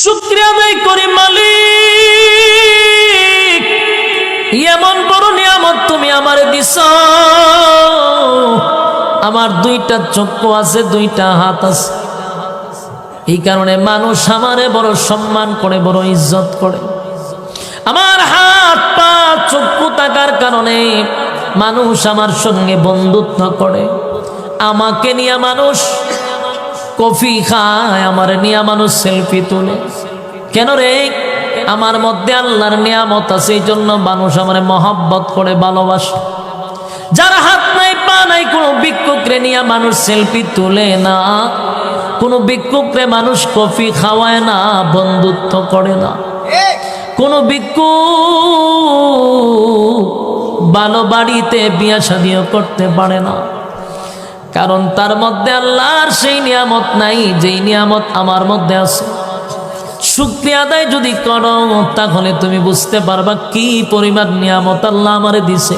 শুকরিয়া আদায় করি মালিক, এমন বড় নিয়ামত তুমি আমারে দিছ। আমার দুইটা চক্ষু আছে, দুইটা হাত আছে, এই কারণে মানুষ আমারে বড় সম্মান করে, বড় ইজ্জত করে। আমার হাত পা চক্ষু থাকার কারণে মানুষ আমার সঙ্গে বন্ধুত্ব করে। আমাকে নিয়ে মানুষ কফি খায়, আমার নিয়ে মানুষ সেলফি তোলে। কেন রে? আমার মধ্যে আল্লাহর নিয়ামত আছে, এই জন্য মানুষ আমার মহব্বত করে, ভালোবাসে। যার হাত নাই পা নাই, কোনো ভিক্ষুকরে নিয়ে মানুষ সেলফি তোলে না, কোনো ভিক্ষুকরে মানুষ কফি খাওয়ায় না, বন্ধুত্ব করে না। কোনো ভিক্ষুক ভালো বাড়িতে বিয়া শাদিও করতে পারে না, কারণ তার মধ্যে আল্লাহর সেই নিয়ামত নাই যেই নিয়ামত আমার মধ্যে আছে। শুকরিয়া আদায় যদি করো, তাহলে তুমি বুঝতে পারবা কি পরিমাণ নিয়ামত আল্লাহ আমারে দিছে।